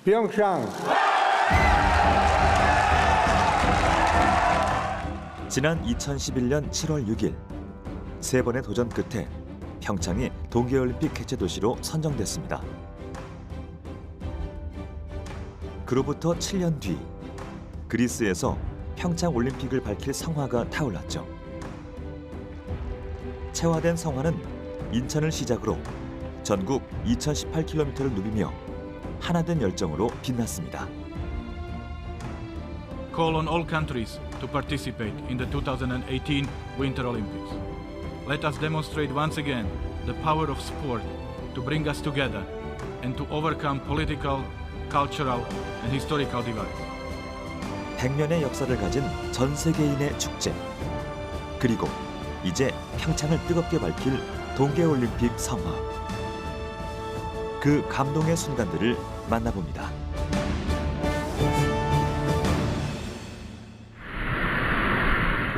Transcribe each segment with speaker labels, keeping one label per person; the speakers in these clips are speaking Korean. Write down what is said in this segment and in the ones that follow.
Speaker 1: 평창.
Speaker 2: 지난 2011년 7월 6일 세 번의 도전 끝에 평창이 동계올림픽 개최 도시로 선정됐습니다. 그로부터 7년 뒤 그리스에서 평창 올림픽을 밝힐 성화가 타올랐죠. 채화된 성화는 인천을 시작으로 전국 2018km를 누비며 하나된 열정으로 빛났습니다.
Speaker 3: Call on all countries to participate in the 2018 Winter Olympics. Let us demonstrate once again the power of sport to bring us together and to overcome political, cultural and historical divides.
Speaker 2: 100년의 역사를 가진 전 세계인의 축제. 그리고 이제 평창을 뜨겁게 밝힐 동계올림픽 성화. 그 감동의 순간들을 만나봅니다.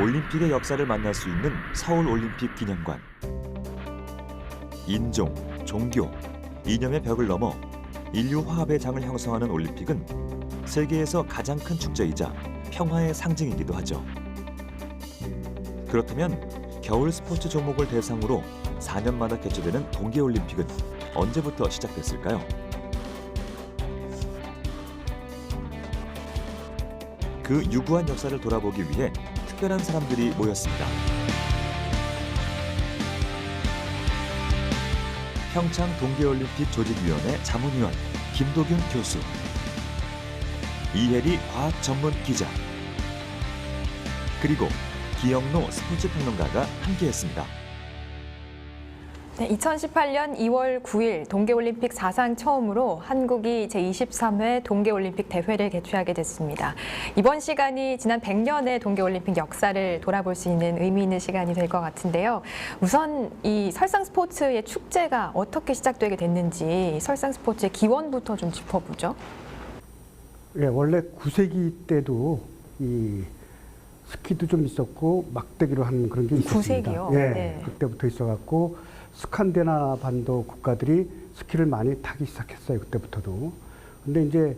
Speaker 2: 올림픽의 역사를 만날 수 있는 서울올림픽 기념관. 인종, 종교, 이념의 벽을 넘어 인류 화합의 장을 형성하는 올림픽은 세계에서 가장 큰 축제이자 평화의 상징이기도 하죠. 그렇다면 겨울 스포츠 종목을 대상으로 4년마다 개최되는 동계올림픽은 언제부터 시작됐을까요? 그 유구한 역사를 돌아보기 위해 특별한 사람들이 모였습니다. 평창 동계올림픽 조직위원회 자문위원 김도균 교수, 이혜리 과학 전문 기자, 그리고 기영로 스포츠 평론가가 함께했습니다.
Speaker 4: 네, 2018년 2월 9일 동계올림픽 사상 처음으로 한국이 제23회 동계올림픽 대회를 개최하게 됐습니다. 이번 시간이 지난 100년의 동계올림픽 역사를 돌아볼 수 있는 의미 있는 시간이 될 것 같은데요. 우선 이 설상 스포츠의 축제가 어떻게 시작되게 됐는지 설상 스포츠의 기원부터 좀 짚어보죠.
Speaker 1: 예, 원래 9세기 때도 이 스키도 좀 있었고 막대기로 하는 그런 게 있었습니다.
Speaker 4: 9세기요?
Speaker 1: 예,
Speaker 4: 네.
Speaker 1: 그때부터 있어갖고 스칸디나반도 국가들이 스키를 많이 타기 시작했어요. 그때부터도. 근데 이제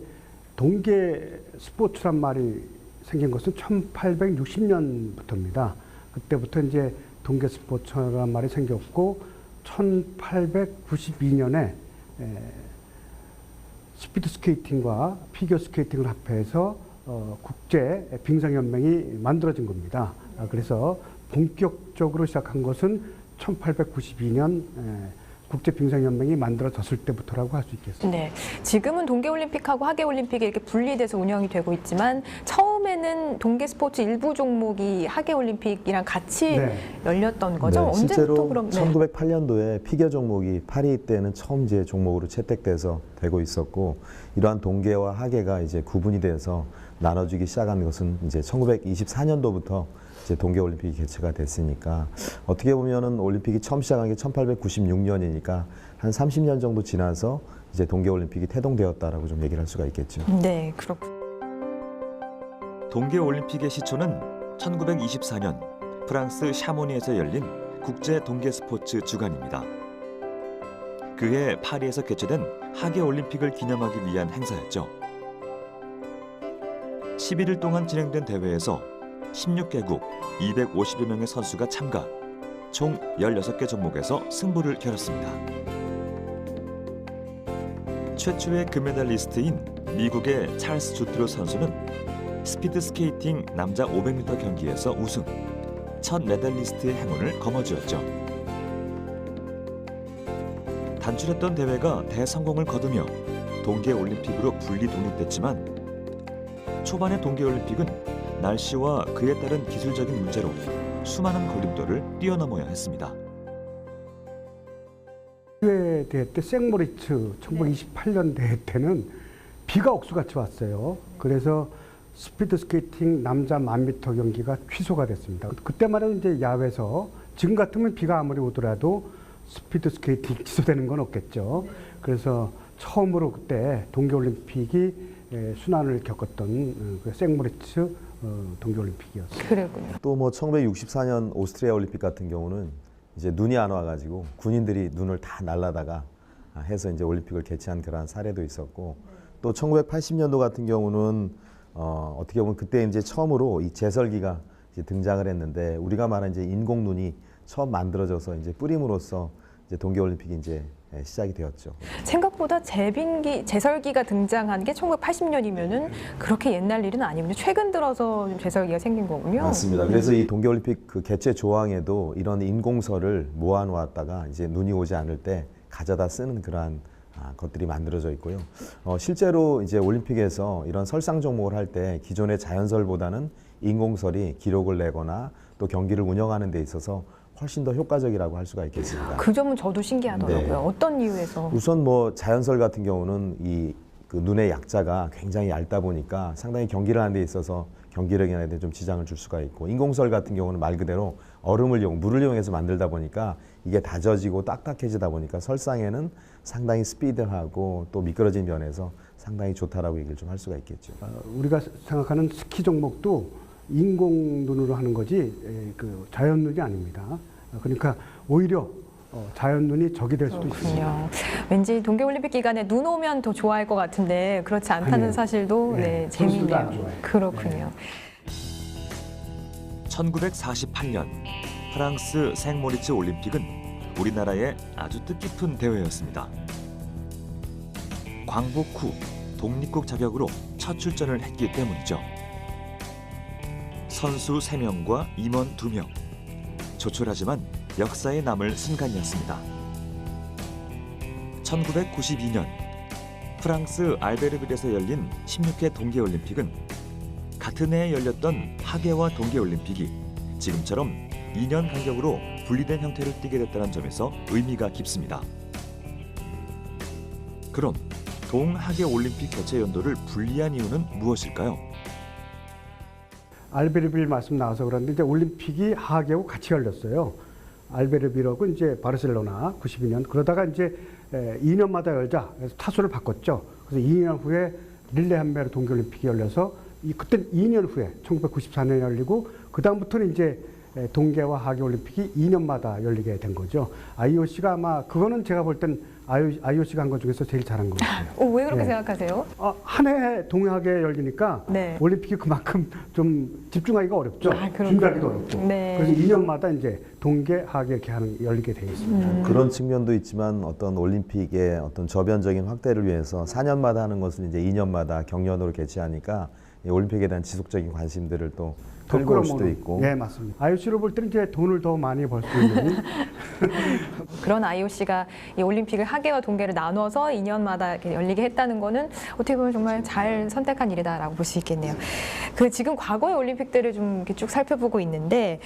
Speaker 1: 동계 스포츠란 말이 생긴 것은 1860년부터입니다. 그때부터 이제 동계 스포츠란 말이 생겼고 1892년에 스피드 스케이팅과 피겨 스케이팅을 합해서 국제 빙상연맹이 만들어진 겁니다. 그래서 본격적으로 시작한 것은 1892년 국제빙상연맹이 만들어졌을 때부터라고 할 수 있겠습니다.
Speaker 4: 네, 지금은 동계올림픽하고 하계올림픽이 이렇게 분리돼서 운영이 되고 있지만 처음에는 동계 스포츠 일부 종목이 하계올림픽이랑 같이 열렸던 거죠?
Speaker 5: 네,
Speaker 4: 언제부터
Speaker 5: 실제로
Speaker 4: 그럼?
Speaker 5: 1908년도에 피겨 종목이 파리 때는 처음 이제 종목으로 채택돼서 되고 있었고, 이러한 동계와 하계가 이제 구분이 돼서 나눠지기 시작한 것은 이제 1924년도부터 이제 동계올림픽이 개최가 됐으니까, 어떻게 보면은 올림픽이 처음 시작한 게 1896년이니까 한 30년 정도 지나서 이제 동계올림픽이 태동되었다라고 좀 얘기를 할 수가 있겠죠.
Speaker 4: 네, 그렇군요.
Speaker 2: 동계올림픽의 시초는 1924년 프랑스 샤모니에서 열린 국제 동계 스포츠 주간입니다. 그해 파리에서 개최된 하계올림픽을 기념하기 위한 행사였죠. 11일 동안 진행된 대회에서 16개국 250여 명의 선수가 참가, 총 16개 종목에서 승부를 겨뤘습니다. 최초의 금메달리스트인 미국의 찰스 주트로 선수는 스피드 스케이팅 남자 500m 경기에서 우승, 첫 메달리스트의 행운을 거머쥐었죠. 단출했던 대회가 대성공을 거두며 동계올림픽으로 분리 독립됐지만 초반의 동계올림픽은 날씨와 그에 따른 기술적인 문제로 수많은 걸림돌을 뛰어넘어야 했습니다.
Speaker 1: 대회 때 생모리츠 1928년 대회 때는 비가 억수같이 왔어요. 그래서 스피드 스케이팅 남자 1000m 경기가 취소가 됐습니다. 그때만 해도 이제 야외에서, 지금 같으면 비가 아무리 오더라도 스피드 스케이팅 취소되는 건 없겠죠. 그래서 처음으로 그때 동계올림픽이 순환을 겪었던 그 생모리츠 동계올림픽이었어요.
Speaker 4: 그랬군요.
Speaker 5: 또 뭐 1964년 오스트리아 올림픽 같은 경우는 이제 눈이 안 와가지고 군인들이 눈을 다 날라다가 해서 이제 올림픽을 개최한 그러한 사례도 있었고, 또 1980년도 같은 경우는 어떻게 보면 그때 이제 처음으로 이 제설기가 이제 등장을 했는데 우리가 말한 이제 인공 눈이 처음 만들어져서 이제 뿌림으로써 이제 동계올림픽이 이제 시작이 되었죠.
Speaker 4: 생각보다 제설기가 등장한 게 1980년이면은 그렇게 옛날 일은 아니군요. 최근 들어서 좀 제설기가 생긴 거군요.
Speaker 5: 맞습니다. 그래서 이 동계올림픽 그 개최 조항에도 이런 인공설을 모아놓았다가 이제 눈이 오지 않을 때 가져다 쓰는 그러한 것들이 만들어져 있고요. 실제로 이제 올림픽에서 이런 설상 종목을 할 때 기존의 자연설보다는 인공설이 기록을 내거나 또 경기를 운영하는 데 있어서 훨씬 더 효과적이라고 할 수가 있겠습니다.
Speaker 4: 그 점은 저도 신기하더라고요.
Speaker 5: 네.
Speaker 4: 어떤 이유에서?
Speaker 5: 우선 뭐 자연설 같은 경우는 이 그 눈의 약자가 굉장히 얇다 보니까 상당히 경기를 하는 데 있어서 경기력이나 데 좀 지장을 줄 수가 있고, 인공설 같은 경우는 말 그대로 물을 이용해서 만들다 보니까 이게 다져지고 딱딱해지다 보니까 설상에는 상당히 스피드하고 또 미끄러진 면에서 상당히 좋다라고 얘기를 좀 할 수가 있겠죠.
Speaker 1: 우리가 생각하는 스키 종목도 인공 눈으로 하는 거지 그 자연 눈이 아닙니다. 그러니까 오히려 자연 눈이 적이 될 수도 있습니다.
Speaker 4: 그렇군요. 왠지 동계올림픽 기간에 눈 오면 더 좋아할 것 같은데 그렇지 않다는
Speaker 1: 아니에요.
Speaker 4: 사실도
Speaker 1: 네,
Speaker 4: 재미있네요.
Speaker 1: 선수들도 안 좋아해요.
Speaker 4: 그렇군요.
Speaker 2: 1948년 프랑스 생모리츠 올림픽은 우리나라의 아주 뜻깊은 대회였습니다. 광복 후 독립국 자격으로 첫 출전을 했기 때문이죠. 선수 3명과 임원 2명. 조촐하지만 역사에 남을 순간이었습니다. 1992년 프랑스 알베르빌에서 열린 16회 동계올림픽은 같은 해에 열렸던 하계와 동계올림픽이 지금처럼 2년 간격으로 분리된 형태를 띠게 됐다는 점에서 의미가 깊습니다. 그럼 동하계 올림픽 개최 연도를 분리한 이유는 무엇일까요?
Speaker 1: 알베르빌 말씀 나와서 그런데 이제 올림픽이 하계하고 같이 열렸어요. 알베르빌하고 이제 바르셀로나 92년 그러다가 이제 2년마다 열자 그래서 타수를 바꿨죠. 그래서 2년 후에 릴레함메르 동계올림픽이 열려서 그때 2년 후에 1994년에 열리고 그 다음부터는 이제 동계와 하계 올림픽이 2년마다 열리게 된 거죠. IOC가 아마 그거는 제가 볼 땐 IOC가 한 것 중에서 제일 잘한 것 같아요.
Speaker 4: 왜 그렇게
Speaker 1: 네.
Speaker 4: 생각하세요?
Speaker 1: 한 해 동하게 열리니까
Speaker 4: 네.
Speaker 1: 올림픽이 그만큼 좀 집중하기가 어렵죠.
Speaker 4: 그렇군요.
Speaker 1: 준비하기도 어렵고.
Speaker 4: 네.
Speaker 1: 그래서 2년마다 이제 동계, 하계 이렇게 열리게 되어 있습니다.
Speaker 5: 그런 측면도 있지만 어떤 올림픽의 어떤 저변적인 확대를 위해서 4년마다 하는 것을 이제 2년마다 경연으로 개최하니까 이 올림픽에 대한 지속적인 관심들을 또 끌고 올 수도 있고.
Speaker 1: 네, 맞습니다. IOC로 볼 때는 이제 돈을 더 많이 벌 수 있는
Speaker 4: 그런 IOC가 이 올림픽을 하계와 동계를 나눠서 2년마다 이렇게 열리게 했다는 거는 어떻게 보면 정말 잘 선택한 일이다라고 볼 수 있겠네요. 지금 과거의 올림픽들을 좀 이렇게 쭉 살펴보고 있는데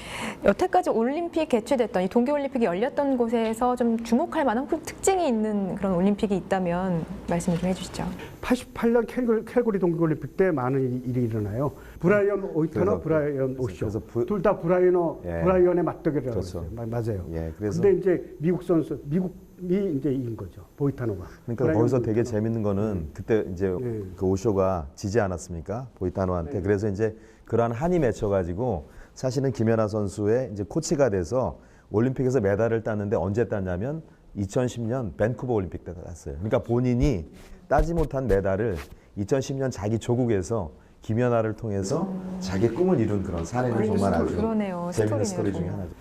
Speaker 4: 여태까지 올림픽 개최됐던 이 동계올림픽이 열렸던 곳에서 좀 주목할 만한 특징이 있는 그런 올림픽이 있다면 말씀을 좀 해주시죠.
Speaker 1: 88년 캘거리 동계올림픽 때 많은 일이 일어나요. 브라이언 오이터너, 브라이언 오쇼. 둘 다 브라이언의 맞대결이라고
Speaker 5: 그렇죠.
Speaker 1: 했어요. 맞아요.
Speaker 5: 예, 그래서
Speaker 1: 근데 이제 미국이 이제 이긴 거죠. 보이타노가.
Speaker 5: 그러니까 거기서 되게 재밌는 거는 그때 이제
Speaker 1: 네.
Speaker 5: 그 오쇼가 지지 않았습니까? 보이타노한테.
Speaker 1: 네.
Speaker 5: 그래서 이제 그러한 한이 맺혀가지고 사실은 김연아 선수의 이제 코치가 돼서 올림픽에서 메달을 땄는데 언제 땄냐면 2010년 밴쿠버 올림픽 때 땄어요. 그러니까 본인이 따지 못한 메달을 2010년 자기 조국에서 김연아를 통해서 자기 꿈을 이룬 그런 사례는 정말 아주
Speaker 4: 그러네요.
Speaker 5: 재밌는
Speaker 4: 스토리네요,
Speaker 5: 스토리 중에
Speaker 4: 정말.
Speaker 5: 하나죠.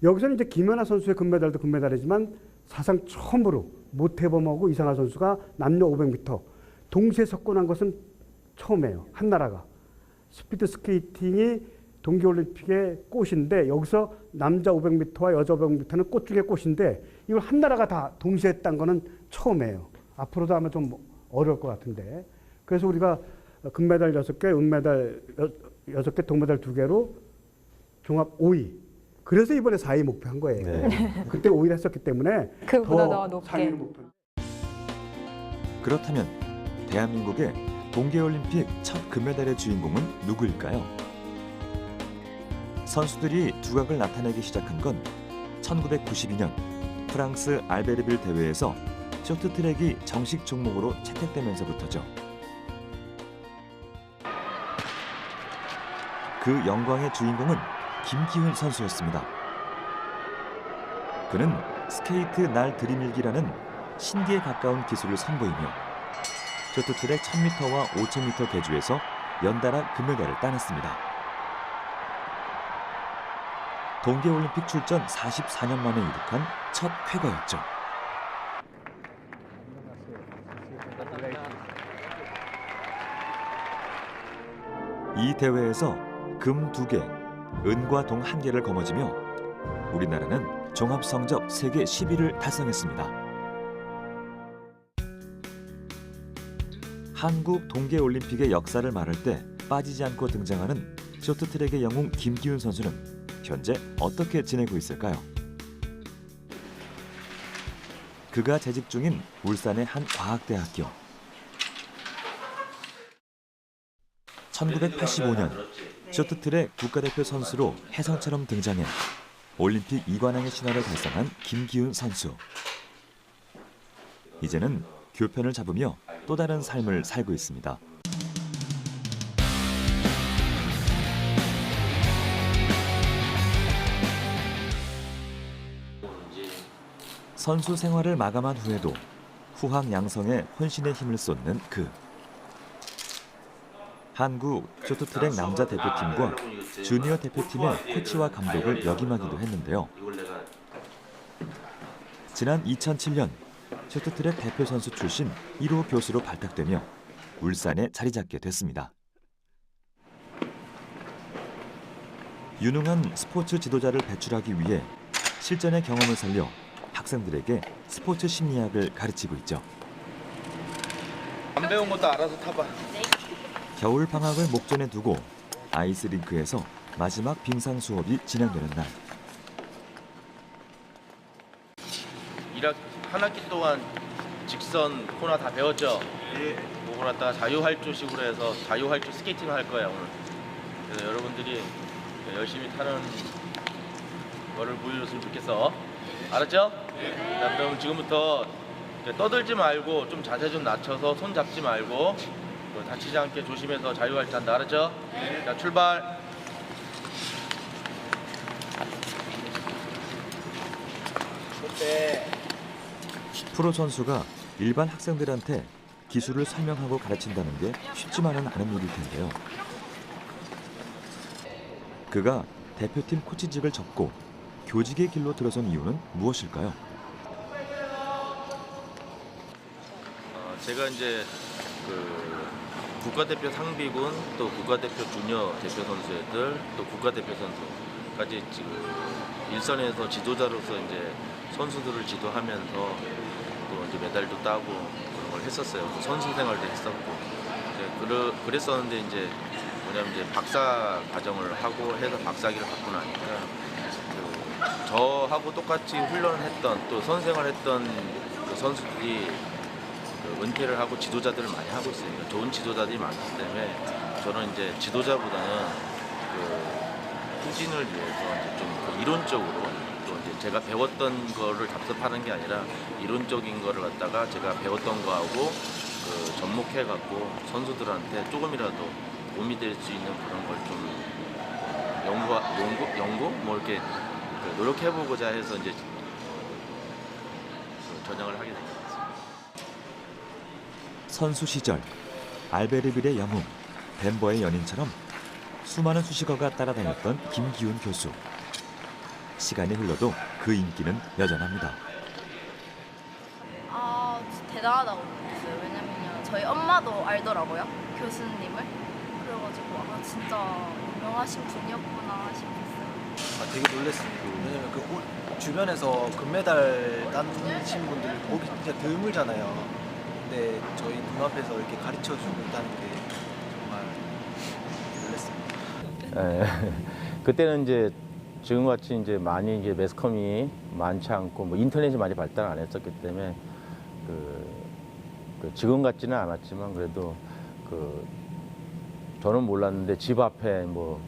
Speaker 1: 여기서는 이제 김연아 선수의 금메달도 금메달이지만 사상 처음으로 모태범하고 이상하 선수가 남녀 500m 동시에 석권한 것은 처음이에요. 한 나라가. 스피드 스케이팅이 동계올림픽의 꽃인데 여기서 남자 500m와 여자 500m는 꽃 중에 꽃인데 이걸 한 나라가 다 동시에 했다는 거는 처음이에요. 앞으로도 아마 좀 어려울 것 같은데. 그래서 우리가 금메달 6개, 은메달 6개, 동메달 2개로 종합 5위. 그래서 이번에 4위 목표한 거예요.
Speaker 5: 네.
Speaker 1: 그때 5위를 했었기 때문에
Speaker 4: 그보다 더 높게.
Speaker 1: 4위를 목표.
Speaker 2: 그렇다면 대한민국의 동계올림픽 첫 금메달의 주인공은 누구일까요? 선수들이 두각을 나타내기 시작한 건 1992년 프랑스 알베르빌 대회에서 쇼트트랙이 정식 종목으로 채택되면서부터죠. 그 영광의 주인공은 김기훈 선수였습니다. 그는 스케이트 날 들이밀기라는 신기에 가까운 기술을 선보이며 쇼트트랙 1000m와 5000m 계주에서 연달아 금메달을 따냈습니다. 동계올림픽 출전 44년 만에 이룩한 첫 쾌거였죠. 이 대회에서 금 2개, 은과 동 1개를 거머쥐며 우리나라는 종합성적 세계 10위를 달성했습니다. 한국 동계올림픽의 역사를 말할 때 빠지지 않고 등장하는 쇼트트랙의 영웅 김기훈 선수는 현재 어떻게 지내고 있을까요? 그가 재직 중인 울산의 한 과학대학교. 1985년 쇼트트랙 국가대표 선수로 혜성처럼 등장해 올림픽 2관왕의 신화를 달성한 김기훈 선수. 이제는 교편을 잡으며 또 다른 삶을 살고 있습니다. 선수 생활을 마감한 후에도 후황양성에 혼신의 힘을 쏟는 그. 한국 쇼트트랙 남자 대표팀과 주니어 대표팀의 코치와 감독을 역임하기도 했는데요. 지난 2007년 쇼트트랙 대표 선수 출신 1호 교수로 발탁되며 울산에 자리 잡게 됐습니다. 유능한 스포츠 지도자를 배출하기 위해 실전의 경험을 살려 학생들에게 스포츠 심리학을 가르치고 있죠.
Speaker 6: 안 배운 것도 알아서 타봐.
Speaker 2: 겨울 방학을 목전에 두고 아이스링크에서 마지막 빙상 수업이 진행되는 날.
Speaker 6: 한 학기 동안 직선 코너 다 배웠죠? 예. 그거 갖다가 자유활주식으로 해서 자유활주 스케이팅을 할 거야 오늘. 그래서 여러분들이 열심히 타는 거를 보여줬으면 좋겠어. 알았죠? 자, 그럼 지금부터 떠들지 말고 좀 자세 좀 낮춰서 손 잡지 말고 다치지 않게 조심해서 자유활주 한다. 알았죠? 자, 출발. 그때
Speaker 2: 프로 선수가 일반 학생들한테 기술을 설명하고 가르친다는 게 쉽지만은 않은 일일 텐데요. 그가 대표팀 코치직을 접고 교직의 길로 들어선 이유는 무엇일까요?
Speaker 6: 제가 이제 국가대표 상비군, 또 국가대표 주니어 대표 선수 애들, 또 국가대표 선수까지 지금 일선에서 지도자로서 이제 선수들을 지도하면서 또 이제 메달도 따고 그런 걸 했었어요. 선수 생활도 했었고. 이제 그랬었는데 이제 뭐냐면 이제 박사 과정을 하고 해서 박사학위를 받고 나니까 저하고 똑같이 훈련을 했던 또 선생을 했던 그 선수들이 은퇴를 하고 지도자들을 많이 하고 있으니까 좋은 지도자들이 많기 때문에 저는 이제 지도자보다는 후진을 위해서 이제 좀 이론적으로 또 이제 제가 배웠던 거를 답습하는 게 아니라 이론적인 거를 갖다가 제가 배웠던 거하고 접목해 갖고 선수들한테 조금이라도 도움이 될 수 있는 그런 걸 좀 연구 뭐 이렇게 노력해보고자 해서 이제 전향을 하게 된 것 같습니다.
Speaker 2: 선수 시절 알베르빌의 영웅, 덴버의 연인처럼 수많은 수식어가 따라다녔던 김기훈 교수. 시간이 흘러도 그 인기는 여전합니다.
Speaker 7: 대단하다고 느꼈어요. 왜냐면요 저희 엄마도 알더라고요, 교수님을. 그래가지고 진짜 유명하신 분이었구나 싶었어요.
Speaker 8: 되게 놀랐습니다. 왜냐면 주변에서 금메달 따신 분들 보기 진짜 드물잖아요. 근데 저희 눈앞에서 이렇게 가르쳐주고 있다는 게 정말 놀랐습니다.
Speaker 9: 그때는 이제 지금같이 이제 많이 이제 매스컴이 많지 않고 뭐 인터넷이 많이 발달 안 했었기 때문에 지금 같지는 않았지만 그래도 저는 몰랐는데 집 앞에 뭐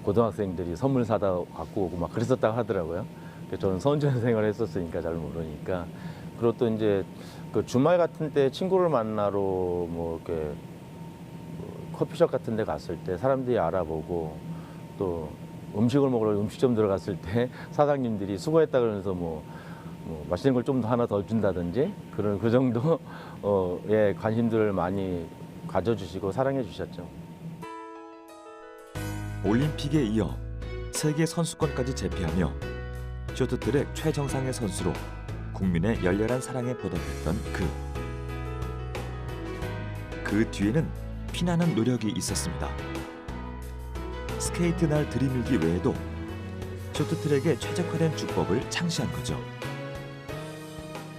Speaker 9: 고등학생들이 선물 사다 갖고 오고 막 그랬었다고 하더라고요. 저는 선전 생활을 했었으니까 잘 모르니까. 그리고 또 이제 주말 같은 때 친구를 만나러 뭐 이렇게 커피숍 같은 데 갔을 때 사람들이 알아보고 또 음식을 먹으러 음식점 들어갔을 때 사장님들이 수고했다 그러면서 뭐 뭐 맛있는 걸 좀 더 하나 더 준다든지 그런 그 정도의 관심들을 많이 가져주시고 사랑해 주셨죠.
Speaker 2: 올림픽에 이어 세계 선수권까지 제패하며 쇼트트랙 최정상의 선수로 국민의 열렬한 사랑에 보답했던 그 뒤에는 피나는 노력이 있었습니다. 스케이트 날 들이밀기 외에도 쇼트트랙에 최적화된 주법을 창시한 거죠.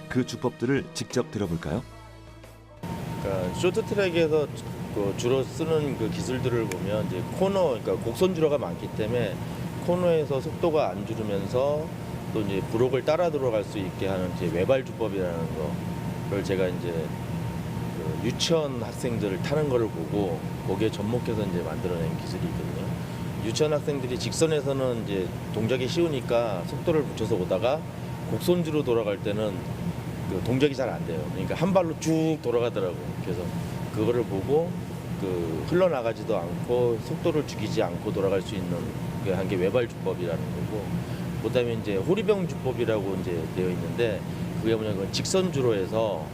Speaker 2: 그 주법들을 직접 들어볼까요?
Speaker 6: 그러니까 쇼트트랙에서 그 주로 쓰는 그 기술들을 보면 이제 코너, 그러니까 곡선 주로가 많기 때문에 코너에서 속도가 안 줄으면서 또 이제 브록을 따라 들어갈 수 있게 하는 이제 외발 주법이라는 거를 제가 이제 그 유치원 학생들을 타는 거를 보고 거기에 접목해서 이제 만들어낸 기술이거든요. 유치원 학생들이 직선에서는 이제 동작이 쉬우니까 속도를 붙여서 오다가 곡선주로 돌아갈 때는 그 동작이 잘 안 돼요. 그러니까 한 발로 쭉 돌아가더라고요. 그래서 그거를 보고 그 흘러나가지도 않고 속도를 죽이지 않고 돌아갈 수 있는 그 한 게 외발 주법이라는 거고, 그다음에 이제 호리병 주법이라고 이제 되어 있는데 그게 뭐냐면 직선주로 해서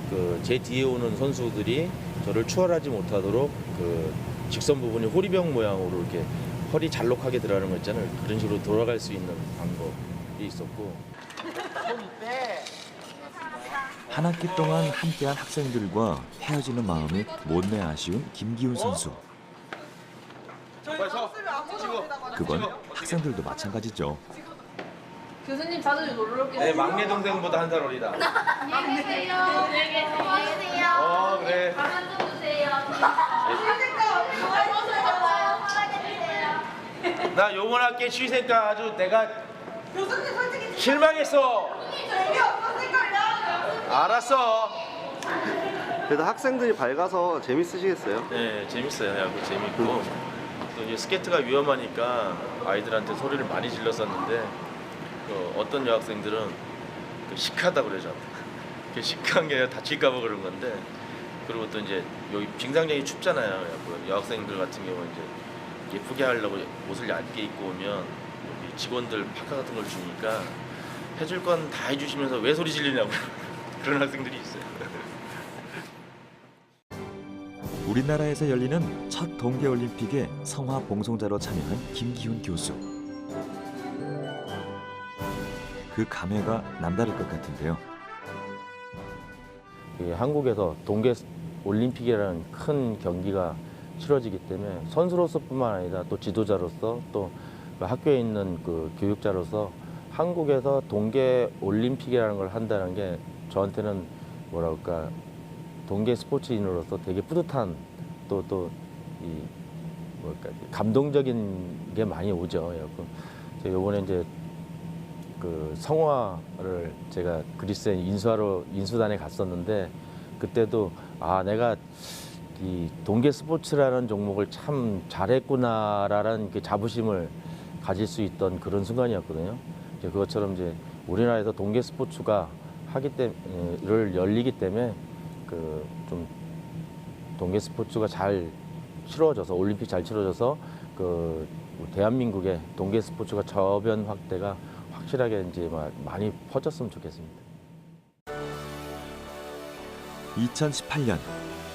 Speaker 6: 그 제 뒤에 오는 선수들이 저를 추월하지 못하도록 그 직선 부분이 호리병 모양으로 이렇게 허리 잘록하게 들어가는 거 있잖아요. 그런 식으로 돌아갈 수 있는 방법이 있었고.
Speaker 2: 한 학기 동안 함께한 학생들과 헤어지는 마음이 못내 아쉬운 김기훈 선수. 그건 학생들도 마찬가지죠.
Speaker 7: 교수님 자주 놀러 올게요.
Speaker 6: 내 막내 동생보다 한 살 어리다.
Speaker 7: 안녕히 계세요. 안녕히 계세요.
Speaker 6: 그래.
Speaker 7: 가만 좀 주세요.
Speaker 6: 나 요번 학기 취생과 아주 내가 실망했어. 알았어.
Speaker 10: 그래도 학생들이 밝아서 재밌으시겠어요?
Speaker 6: 네, 재밌어요. 야구 재밌고 또 이제 스케이트가 위험하니까 아이들한테 소리를 많이 질렀었는데 그 어떤 여학생들은 그 시크하다 그러죠. 그 시크한 게 아니라 다칠까봐 그런 건데, 그리고 또 이제 여기 빙상장이 춥잖아요. 여학생들 같은 경우는 이제 예쁘게 하려고 옷을 얇게 입고 오면 여기 직원들 파카 같은 걸 주니까 해줄 건 다 해주시면서 왜 소리 지르냐고 그런 학생들이 있어요.
Speaker 2: 우리나라에서 열리는 첫 동계올림픽에 성화 봉송자로 참여한 김기훈 교수. 그 감회가 남다를 것 같은데요.
Speaker 9: 한국에서 동계 올림픽이라는 큰 경기가 치러지기 때문에 선수로서뿐만 아니라 또 지도자로서 또 학교에 있는 그 교육자로서 한국에서 동계 올림픽이라는 걸 한다는 게 저한테는 뭐랄까 동계 스포츠인으로서 되게 뿌듯한 또 이 뭐랄까 감동적인 게 많이 오죠. 제가 이번에 이제 그 성화를 제가 그리스에 인수단에 갔었는데 그때도 아 내가 이 동계 스포츠라는 종목을 참 잘했구나라는 그 자부심을 가질 수 있던 그런 순간이었거든요. 이제 그것처럼 이제 우리나라에서 동계 스포츠가 열리기 때문에 그 좀 동계 스포츠가 잘 치러져서 올림픽 잘 치러져서 그 대한민국의 동계 스포츠가 저변 확대가 확실하게 이제 많이 퍼졌으면 좋겠습니다.
Speaker 2: 2018년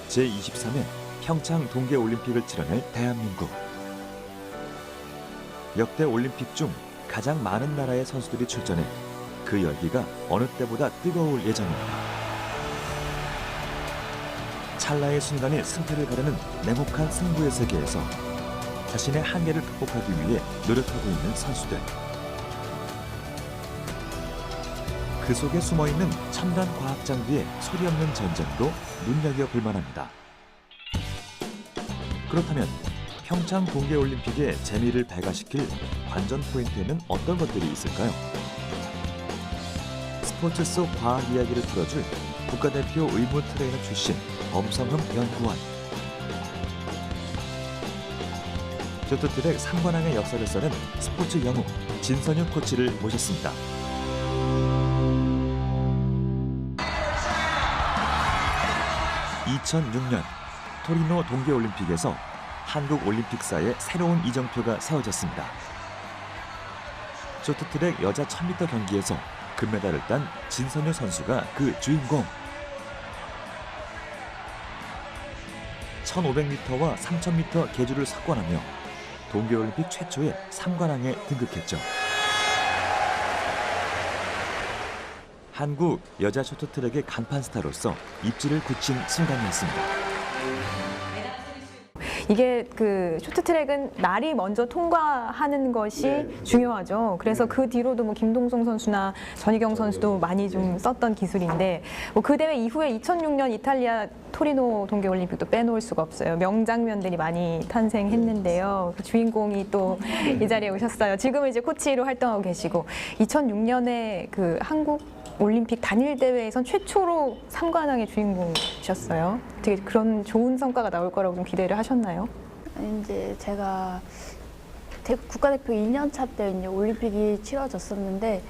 Speaker 2: 제23회 평창 동계올림픽을 치러낼 대한민국. 역대 올림픽 중 가장 많은 나라의 선수들이 출전해 그 열기가 어느 때보다 뜨거울 예정입니다. 찰나의 순간에 승패를 가르는 냉혹한 승부의 세계에서 자신의 한계를 극복하기 위해 노력하고 있는 선수들. 그 속에 숨어있는 첨단 과학 장비의 소리 없는 전쟁도 눈여겨볼 만합니다. 그렇다면 평창 동계올림픽의 재미를 배가시킬 관전 포인트에는 어떤 것들이 있을까요? 스포츠 속 과학 이야기를 풀어줄 국가대표 의무 트레이너 출신 엄성흠 연구원. 쇼트트랙 3관왕의 역사를 써낸 스포츠 영웅 진선유 코치를 모셨습니다. (2006년) 토리노 동계올림픽에서 한국 올림픽사에 새로운 이정표가 세워졌습니다. 쇼트트랙 여자 1000m 경기에서 금메달을 딴 진선유 선수가 그 주인공. 1500m와 3000m 계주를 석권하며 동계올림픽 최초의 3관왕에 등극했죠. 한국 여자 쇼트트랙의 간판 스타로서 입지를 굳힌 순간이었습니다.
Speaker 4: 이게 그 쇼트트랙은 날이 먼저 통과하는 것이 중요하죠. 그래서 그 뒤로도 뭐 김동성 선수나 전희경 선수도 많이 좀 썼던 기술인데 뭐 그 대회 이후에 2006년 이탈리아 토리노 동계올림픽도 빼놓을 수가 없어요. 명장면들이 많이 탄생했는데요. 그 주인공이 또 이 자리에 오셨어요. 지금은 이제 코치로 활동하고 계시고 2006년에 그 한국 올림픽 단일 대회에선 최초로 3관왕의 주인공이셨어요. 되게 그런 좋은 성과가 나올 거라고 좀 기대를 하셨나요?
Speaker 11: 이제 제가 국가대표 2년차 때 이제 올림픽이 치러졌었는데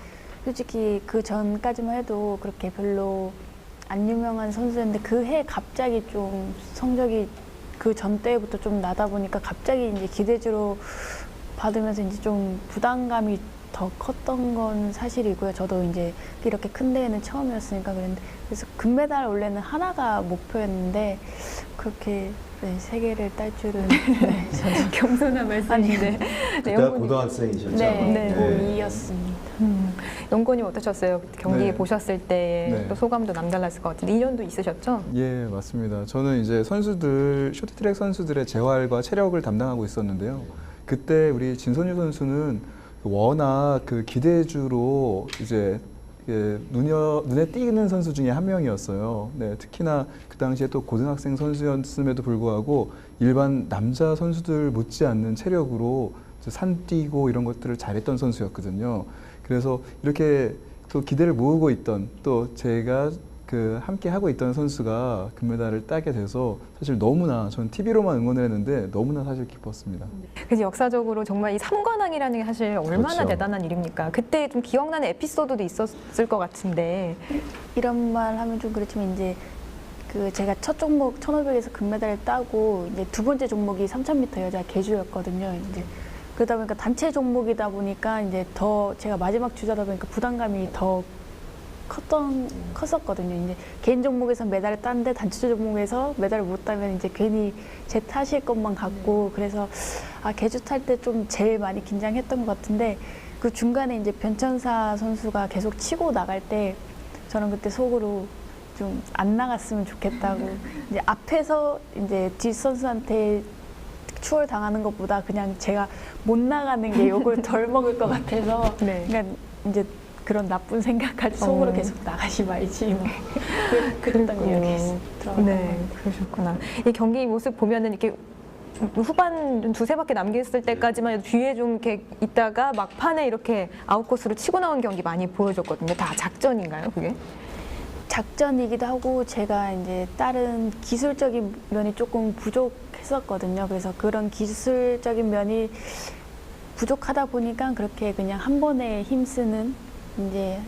Speaker 11: 솔직히 그 전까지만 해도 그렇게 별로 안 유명한 선수였는데 그 해 갑자기 좀 성적이 그 전 때부터 좀 나다 보니까 갑자기 이제 기대주로 받으면서 이제 좀 부담감이 더 컸던 건 사실이고요. 저도 이제 이렇게 큰 대회는 처음이었으니까 그랬는데 그래서 금메달 원래는 하나가 목표였는데 그렇게 세 개를 딸 줄은 네, 저도
Speaker 4: 겸손한 말씀인데.
Speaker 5: 그때가 고등학생이셨죠?
Speaker 11: 네, 고2였습니다.
Speaker 4: 영권이 어떠셨어요? 경기
Speaker 12: 네.
Speaker 4: 보셨을 때
Speaker 12: 네.
Speaker 4: 또 소감도 남달랐을 것 같은데 2년도 있으셨죠?
Speaker 12: 예, 맞습니다. 저는 이제 선수들, 쇼트트랙 선수들의 재활과 체력을 담당하고 있었는데요. 그때 우리 진선유 선수는 워낙 그 기대주로 이제 눈에 띄는 선수 중에 한 명이었어요. 네, 특히나 그 당시에 또 고등학생 선수였음에도 불구하고 일반 남자 선수들 못지않는 체력으로 산 뛰고 이런 것들을 잘했던 선수였거든요. 그래서 이렇게 또 기대를 모으고 있던 또 제가 그 함께 하고 있던 선수가 금메달을 따게 돼서 사실 너무나 전 TV로만 응원을 했는데 너무나 사실 기뻤습니다.
Speaker 4: 그래서 역사적으로 정말 이 3관왕이라는 게 사실 얼마나
Speaker 5: 그렇죠.
Speaker 4: 대단한 일입니까? 그때 좀 기억나는 에피소드도 있었을 것 같은데.
Speaker 11: 이런 말 하면 좀 그렇지만 이제 그 제가 첫 종목 1500에서 금메달을 따고 이제 두 번째 종목이 3000m 여자 계주였거든요. 이제 그러다 보니까 단체 종목이다 보니까 이제 더 제가 마지막 주자다 보니까 부담감이 더 컸었거든요. 이제 개인 종목에서 메달을 땄는데 단체 종목에서 메달을 못 따면 이제 괜히 제 탓일 것만 같고 그래서 계주 탈 때 좀 제일 많이 긴장했던 것 같은데 그 중간에 이제 변천사 선수가 계속 치고 나갈 때 저는 그때 속으로 좀 안 나갔으면 좋겠다고 이제 앞에서 이제 뒷 선수한테 추월 당하는 것보다 그냥 제가 못 나가는 게 욕을 덜 먹을 것 같아서
Speaker 4: 네.
Speaker 11: 그러니까 이제 그런 나쁜 생각까지 속으로 계속 나가지 말지 뭐 그랬던 기억이 들어요.
Speaker 4: 네, 그러셨구나. 이 경기 모습 보면은 이렇게 후반 두세 바퀴 남겼을 때까지만 해도 뒤에 좀 이렇게 있다가 막판에 이렇게 아웃코스로 치고 나온 경기 많이 보여줬거든요. 다 작전인가요, 그게?
Speaker 11: 작전이기도 하고 제가 이제 다른 기술적인 면이 조금 부족했었거든요. 그래서 그런 기술적인 면이 부족하다 보니까 그렇게 그냥 한 번에 힘쓰는 이제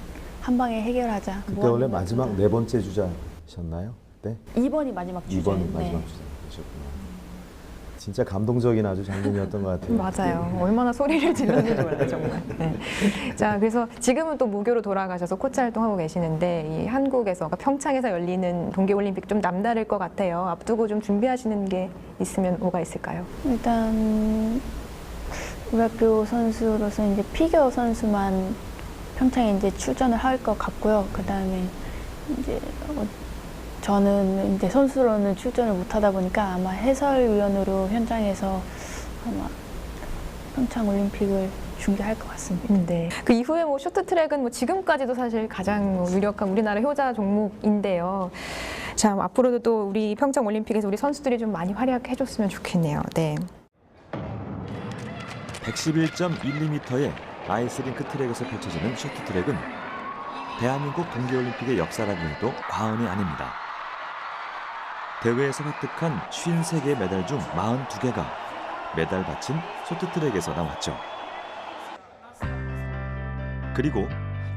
Speaker 11: 한 방에 해결하자.
Speaker 5: 그때 원래 마지막 네 번째 주자셨나요? 그때?
Speaker 11: 2번이 마지막 주자.
Speaker 5: 2번이 마지막 주자셨구나. 진짜 감동적인 아주 장면이었던 것 같아요.
Speaker 4: 맞아요. 얼마나 소리를 질렀는지 몰라요, 정말. 네. 자, 그래서 지금은 또 무교로 돌아가셔서 코치 활동하고 계시는데 이 한국에서, 그러니까 평창에서 열리는 동계올림픽 좀 남다를 것 같아요. 앞두고 좀 준비하시는 게 있으면 뭐가 있을까요?
Speaker 11: 일단 우리 학교 선수로서 이제 피겨 선수만 평창에 이제 출전을 할 것 같고요. 그 다음에 이제 저는 이제 선수로는 출전을 못 하다 보니까 아마 해설위원으로 현장에서 아마 평창 올림픽을 중계할 것 같습니다.
Speaker 4: 네. 그 이후에 뭐 쇼트트랙은 뭐 지금까지도 사실 가장 유력한 우리나라 효자 종목인데요. 자, 앞으로도 또 우리 평창 올림픽에서 우리 선수들이 좀 많이 활약해줬으면 좋겠네요. 네.
Speaker 2: 111.12m의 아이스링크 트랙에서 펼쳐지는 쇼트트랙은 대한민국 동계올림픽의 역사라고 해도 과언이 아닙니다. 대회에서 획득한 53개의 메달 중 42개가 메달 받친 쇼트트랙에서 나왔죠. 그리고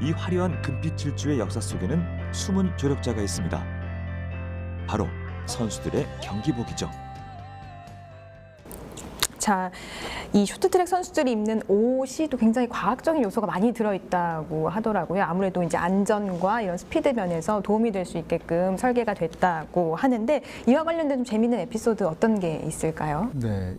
Speaker 2: 이 화려한 금빛 질주의 역사 속에는 숨은 조력자가 있습니다. 바로 선수들의 경기복이죠.
Speaker 4: 자, 이 쇼트트랙 선수들이 입는 옷이 또 굉장히 과학적인 요소가 많이 들어있다고 하더라고요. 아무래도 이제 안전과 이런 스피드 면에서 도움이 될 수 있게끔 설계가 됐다고 하는데 이와 관련된 좀 재미있는 에피소드 어떤 게 있을까요?
Speaker 12: 네,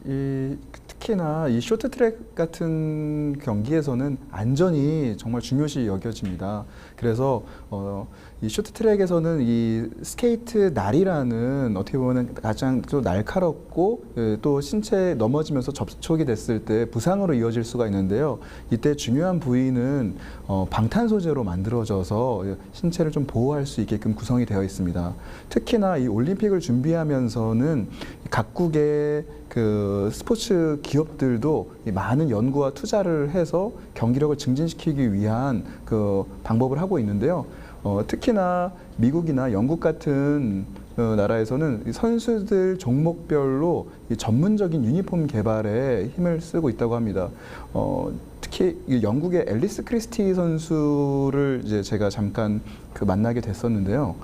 Speaker 12: 특히나 이 쇼트트랙 같은 경기에서는 안전이 정말 중요시 여겨집니다. 그래서 이 쇼트트랙에서는 이 스케이트 날이라는 어떻게 보면 가장 또 날카롭고 또 신체에 넘어지면서 접촉이 됐을 때 부상으로 이어질 수가 있는데요. 이때 중요한 부위는 방탄 소재로 만들어져서 신체를 좀 보호할 수 있게끔 구성이 되어 있습니다. 특히나 이 올림픽을 준비하면서는 각국의 그 스포츠 기업들도 많은 연구와 투자를 해서 경기력을 증진시키기 위한 그 방법을 하고 있는데요. 특히나 미국이나 영국 같은 나라에서는 선수들 종목별로 이 전문적인 유니폼 개발에 힘을 쓰고 있다고 합니다. 특히 영국의 앨리스 크리스티 선수를 이제 제가 잠깐 만나게 됐었는데요.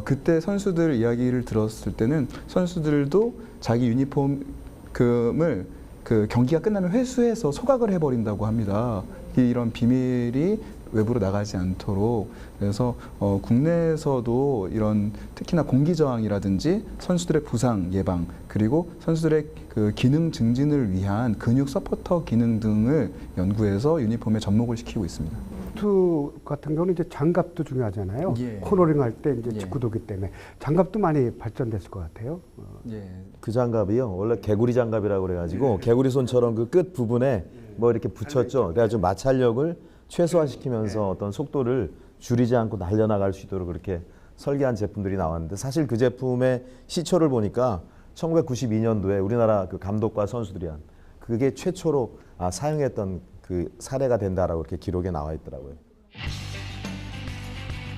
Speaker 12: 그때 선수들 이야기를 들었을 때는 선수들도 자기 유니폼을 그 경기가 끝나면 회수해서 소각을 해버린다고 합니다. 이런 비밀이 외부로 나가지 않도록. 그래서 국내에서도 이런 특히나 공기 저항이라든지 선수들의 부상 예방 그리고 선수들의 그 기능 증진을 위한 근육 서포터 기능 등을 연구해서 유니폼에 접목을 시키고 있습니다.
Speaker 1: 스포츠 같은 경우는 이제 장갑도 중요하잖아요.
Speaker 12: 예.
Speaker 1: 코너링 할 때 이제
Speaker 12: 예.
Speaker 1: 직구도기 때문에 장갑도 많이 발전됐을 것 같아요.
Speaker 12: 예.
Speaker 5: 그 장갑이요. 원래 개구리 장갑이라고 그래가지고 개구리 손처럼 그 끝 부분에 뭐 이렇게 붙였죠. 그래가지고 마찰력을 최소화시키면서 어떤 속도를 줄이지 않고 날려나갈 수 있도록 그렇게 설계한 제품들이 나왔는데 사실 그 제품의 시초를 보니까 1992년도에 우리나라 그 감독과 선수들이 한 그게 최초로 사용했던 그 사례가 된다라고 이렇게 기록에 나와 있더라고요.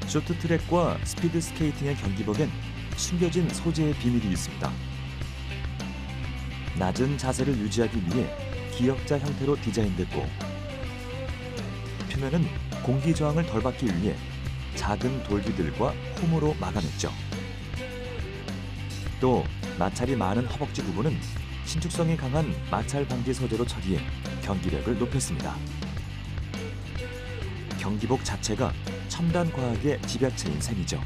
Speaker 2: 쇼트트랙과 스피드 스케이팅의 경기복엔 숨겨진 소재의 비밀이 있습니다. 낮은 자세를 유지하기 위해 기역자 형태로 디자인됐고 표면은 공기 저항을 덜 받기 위해 작은 돌기들과 홈으로 막아냈죠. 또 마찰이 많은 허벅지 부분은 신축성이 강한 마찰 방지 소재로 처리해 경기력을 높였습니다. 경기복 자체가 첨단 과학의 집약체인 셈이죠.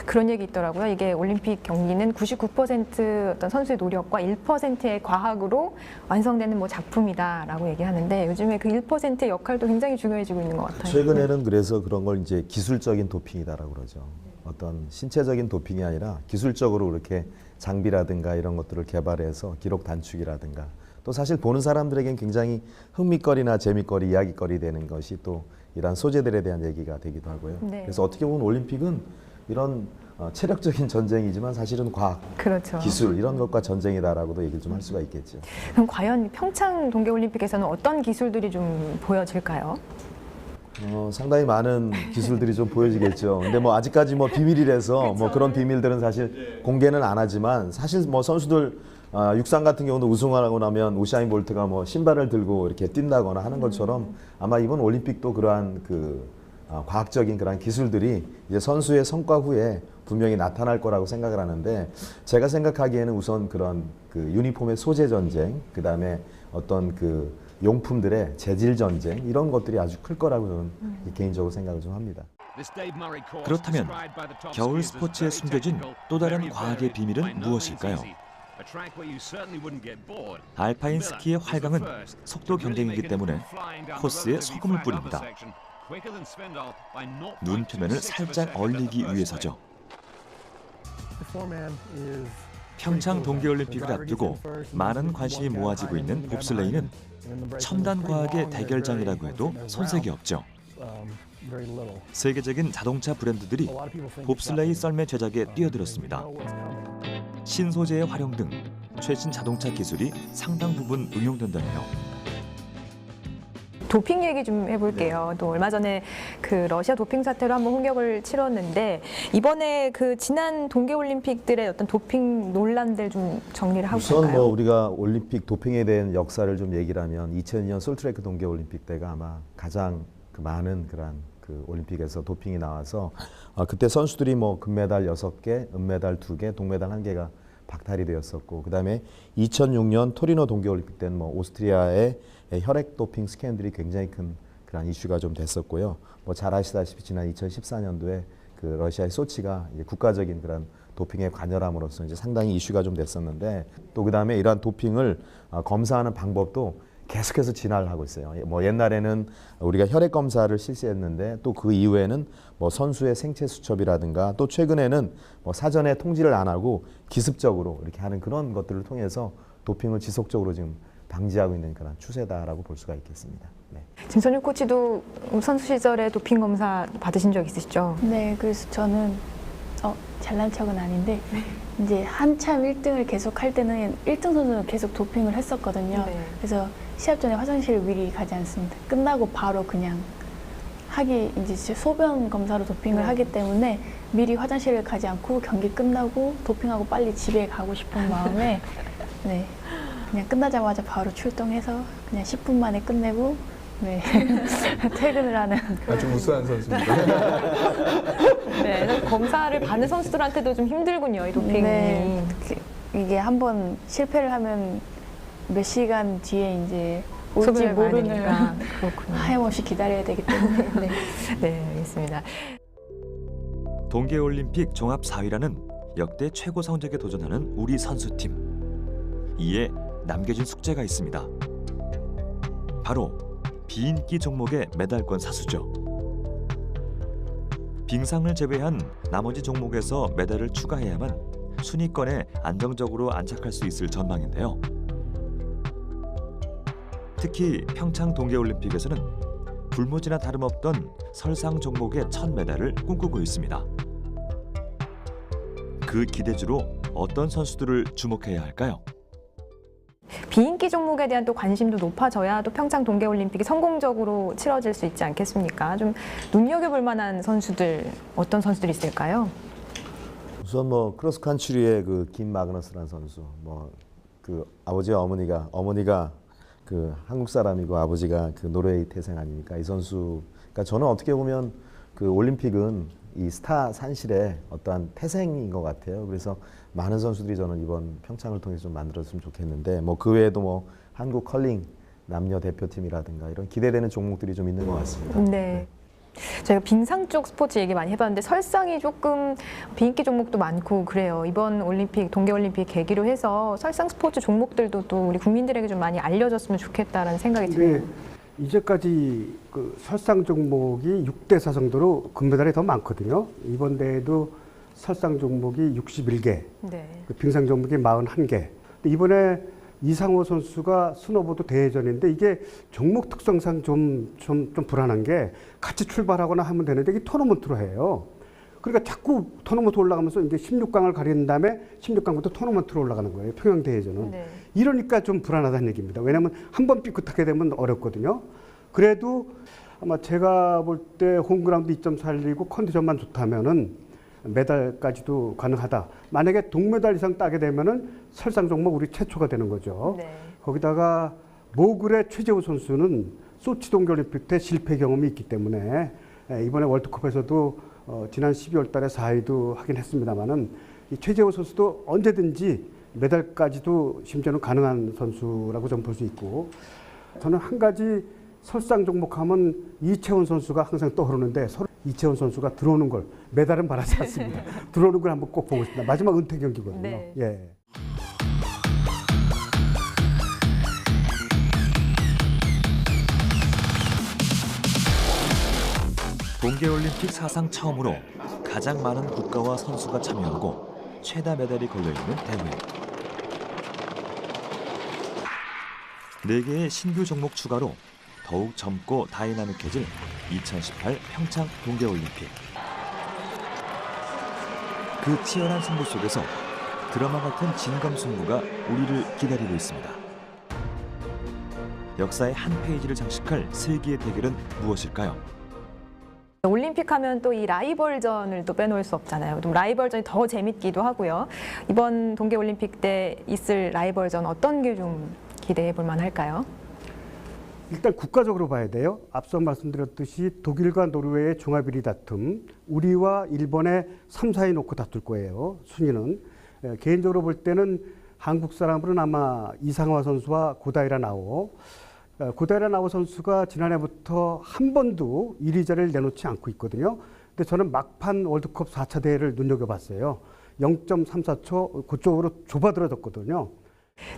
Speaker 4: 그런 얘기 있더라고요. 이게 올림픽 경기는 99% 어떤 선수의 노력과 1%의 과학으로 완성되는 뭐 작품이다라고 얘기하는데 요즘에 그 1%의 역할도 굉장히 중요해지고 있는 것 같아요.
Speaker 5: 최근에는 그래서 그런 걸 이제 기술적인 도핑이다라고 그러죠. 어떤 신체적인 도핑이 아니라 기술적으로 그렇게 장비라든가 이런 것들을 개발해서 기록 단축이라든가 또 사실 보는 사람들에겐 굉장히 흥미거리나 재미거리, 이야기거리 되는 것이 또 이런 소재들에 대한 얘기가 되기도 하고요.
Speaker 4: 네.
Speaker 5: 그래서 어떻게 보면 올림픽은 이런 체력적인 전쟁이지만 사실은 과학,
Speaker 4: 그렇죠.
Speaker 5: 기술 이런 것과 전쟁이다라고도 얘기를 좀 할 수가 있겠죠.
Speaker 4: 그럼 과연 평창 동계올림픽에서는 어떤 기술들이 좀 보여질까요?
Speaker 5: 상당히 많은 기술들이 좀 보여지겠죠. 근데 뭐 아직까지 뭐 비밀이라서 뭐 그런 비밀들은 사실 공개는 안 하지만 사실 뭐 선수들 육상 같은 경우도 우승하고 나면 우사인 볼트가 뭐 신발을 들고 이렇게 뛴다거나 하는 것처럼 아마 이번 올림픽도 그러한 그 과학적인 그런 기술들이 이제 선수의 성과 후에 분명히 나타날 거라고 생각을 하는데 제가 생각하기에는 우선 그런 그 유니폼의 소재 전쟁, 그 다음에 어떤 그 용품들의 재질 전쟁 이런 것들이 아주 클 거라고 저는 개인적으로 생각을 좀 합니다.
Speaker 2: 그렇다면 겨울 스포츠에 숨겨진 또 다른 과학의 비밀은 무엇일까요? 알파인 스키의 활강은 속도 경쟁이기 때문에 코스에 소금을 뿌립니다. 눈 표면을 살짝 얼리기 위해서죠. 평창 동계올림픽을 앞두고 많은 관심이 모아지고 있는 봅슬레이는 첨단 과학의 대결장이라고 해도 손색이 없죠. 세계적인 자동차 브랜드들이 봅슬레이 썰매 제작에 뛰어들었습니다. 신소재의 활용 등 최신 자동차 기술이 상당 부분 응용된다네요.
Speaker 4: 도핑 얘기 좀 해볼게요. 또 얼마 전에 그 러시아 도핑 사태로 한번 홍역을 치렀는데 이번에 그 지난 동계올림픽들의 어떤 도핑 논란들 좀 정리를 하고
Speaker 5: 우선
Speaker 4: 갈까요?
Speaker 5: 뭐 우리가 올림픽 도핑에 대한 역사를 좀 얘기를 하면 2002년 솔트트랙 동계올림픽 때가 아마 가장 그 많은 그런 그 올림픽에서 도핑이 나와서 그때 선수들이 뭐 금메달 6개, 은메달 2개, 동메달 1개가 박탈이 되었었고, 그다음에 2006년 토리노 동계올림픽 때는 뭐 오스트리아의 혈액 도핑 스캔들이 굉장히 큰 그런 이슈가 좀 됐었고요. 뭐 잘 아시다시피 지난 2014년도에 그 러시아의 소치가 이제 국가적인 그런 도핑에 관여함으로써 이제 상당히 이슈가 좀 됐었는데, 또 그다음에 이러한 도핑을 검사하는 방법도 계속해서 진화를 하고 있어요. 뭐 옛날에는 우리가 혈액 검사를 실시했는데, 또 그 이후에는 뭐 선수의 생체 수첩이라든가, 또 최근에는 뭐 사전에 통지를 안 하고 기습적으로 이렇게 하는 그런 것들을 통해서 도핑을 지속적으로 지금 방지하고 있는 그런 추세다라고 볼 수가 있겠습니다. 네.
Speaker 4: 진선율 코치도 선수 시절에 도핑 검사 받으신 적 있으시죠?
Speaker 11: 네, 그래서 저는 잘난 척은 아닌데 이제 한참 1등을 계속 할 때는 1등 선수는 계속 도핑을 했었거든요.
Speaker 4: 네.
Speaker 11: 그래서 시합 전에 화장실을 미리 가지 않습니다. 끝나고 바로 그냥 이제 소변 검사로 도핑을 하기 때문에 미리 화장실을 가지 않고 경기 끝나고 도핑하고 빨리 집에 가고 싶은 마음에 네, 그냥 끝나자마자 바로 출동해서 그냥 10분 만에 끝내고 네, 퇴근을 하는.
Speaker 12: 아주 우수한 선수입니다.
Speaker 4: 네, 검사를 받는 선수들한테도 좀 힘들군요, 이 도핑이.
Speaker 11: 네, 이게 한번 실패를 하면 몇 시간 뒤에 이제 올지 모르는 하염없이 기다려야 되기 때문에. 네.
Speaker 4: 네, 알겠습니다.
Speaker 2: 동계올림픽 종합 4위라는 역대 최고 성적에 도전하는 우리 선수팀. 이에 남겨진 숙제가 있습니다. 바로 비인기 종목의 메달권 사수죠. 빙상을 제외한 나머지 종목에서 메달을 추가해야만 순위권에 안정적으로 안착할 수 있을 전망인데요. 특히 평창 동계올림픽에서는 불모지나 다름없던 설상 종목의 첫 메달을 꿈꾸고 있습니다. 그 기대주로 어떤 선수들을 주목해야 할까요?
Speaker 4: 비인기 종목에 대한 또 관심도 높아져야 또 평창 동계올림픽이 성공적으로 치러질 수 있지 않겠습니까? 좀 눈여겨볼 만한 선수들, 어떤 선수들이 있을까요?
Speaker 5: 우선 뭐 크로스컨트리의 그 김 마그너스라는 선수, 뭐 그 아버지와 어머니가 그 한국 사람이고 아버지가 그 노르웨이 태생 아닙니까? 이 선수, 그러니까 저는 어떻게 보면 그 올림픽은 이 스타 산실의 어떠한 태생인 것 같아요. 그래서 많은 선수들이 저는 이번 평창을 통해서 좀 만들었으면 좋겠는데, 뭐 그 외에도 뭐 한국 컬링 남녀 대표팀이라든가 이런 기대되는 종목들이 좀 있는 것 같습니다.
Speaker 4: 네. 저희가 빙상 쪽 스포츠 얘기 많이 해봤는데 설상이 조금 비인기 종목도 많고 그래요. 이번 올림픽, 동계올림픽 계기로 해서 설상 스포츠 종목들도 또 우리 국민들에게 좀 많이 알려졌으면 좋겠다라는 생각이 드네요.
Speaker 1: 이제까지 그 설상 종목이 6대 4 정도로 금메달이 더 많거든요. 이번 대회도 설상 종목이 61개,
Speaker 4: 네.
Speaker 1: 그 빙상 종목이 41개. 이번에 이상호 선수가 스노보드 대회전인데 이게 종목 특성상 좀 불안한 게 같이 출발하거나 하면 되는데 이게 토너먼트로 해요. 그러니까 자꾸 토너먼트 올라가면서 이제 16강을 가린 다음에 16강부터 토너먼트로 올라가는 거예요. 평양 대회전은.
Speaker 4: 네.
Speaker 1: 이러니까 좀 불안하다는 얘기입니다. 왜냐하면 한 번 삐끗하게 되면 어렵거든요. 그래도 아마 제가 볼 때 홈그라운드 2.4이고 컨디션만 좋다면은 메달까지도 가능하다. 만약에 동메달 이상 따게 되면은 설상 종목 우리 최초가 되는 거죠.
Speaker 4: 네.
Speaker 1: 거기다가 모글의 최재우 선수는 소치 동계올림픽 때 실패 경험이 있기 때문에 이번에 월드컵에서도 지난 12월 달에 4위도 하긴 했습니다만은 이 최재우 선수도 언제든지 메달까지도 심지어는 가능한 선수라고 좀 볼 수 있고, 저는 한 가지 설상 종목하면 이채원 선수가 항상 떠오르는데 이채원 선수가 들어오는 걸, 메달은 바라지 않습니다. 들어오는 걸 한번 꼭 보고 싶습니다. 마지막 은퇴 경기거든요.
Speaker 4: 네.
Speaker 1: 예.
Speaker 2: 동계올림픽 사상 처음으로 가장 많은 국가와 선수가 참여하고 최다 메달이 걸려있는 대회. 4개의 신규 종목 추가로 더욱 젊고 다이나믹해질 2018 평창 동계올림픽. 그 치열한 승부 속에서 드라마 같은 진검승부가 우리를 기다리고 있습니다. 역사의 한 페이지를 장식할 세기의 대결은 무엇일까요?
Speaker 4: 올림픽 하면 또 이 라이벌전을 또 빼놓을 수 없잖아요. 또 라이벌전이 더 재밌기도 하고요. 이번 동계올림픽 때 있을 라이벌전 어떤 게 좀 기대해 볼 만할까요?
Speaker 1: 일단 국가적으로 봐야 돼요. 앞서 말씀드렸듯이 독일과 노르웨이의 종합 1위 다툼, 우리와 일본의 3, 4위 놓고 다툴 거예요. 순위는. 개인적으로 볼 때는 한국 사람으로는 아마 이상화 선수와 고다이라 나오. 고다이라 나오 선수가 지난해부터 한 번도 1위 자리를 내놓지 않고 있거든요. 근데 저는 막판 월드컵 4차 대회를 눈여겨봤어요. 0.34초 그쪽으로 좁아들어졌거든요.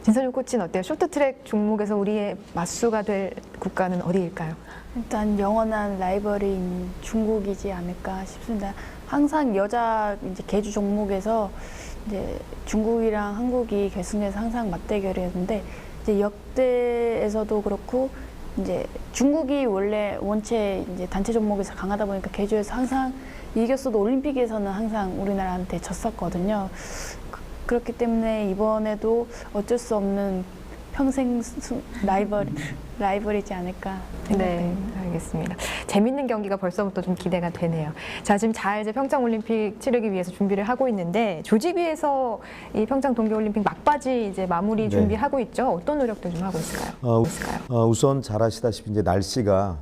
Speaker 4: 진선율 코치는 어때요? 쇼트트랙 종목에서 우리의 맞수가 될 국가는 어디일까요?
Speaker 11: 일단 영원한 라이벌인 중국이지 않을까 싶습니다. 항상 여자 이제 계주 종목에서 이제 중국이랑 한국이 결승에서 항상 맞대결이었는데 이제 역대에서도 그렇고 이제 중국이 원체 이제 단체 종목에서 강하다 보니까 계주에서 항상 이겼어도 올림픽에서는 항상 우리나라한테 졌었거든요. 그렇기 때문에 이번에도 어쩔 수 없는 평생 라이벌이지 않을까 생각됩니다.
Speaker 4: 네, 알겠습니다. 재밌는 경기가 벌써부터 좀 기대가 되네요. 자, 지금 잘 이제 평창 올림픽 치르기 위해서 준비를 하고 있는데 조직위에서 이 평창 동계올림픽 막바지 이제 마무리
Speaker 5: 네.
Speaker 4: 준비하고 있죠. 어떤 노력들 좀 하고 있을까요?
Speaker 5: 우선 잘 아시다시피 이제 날씨가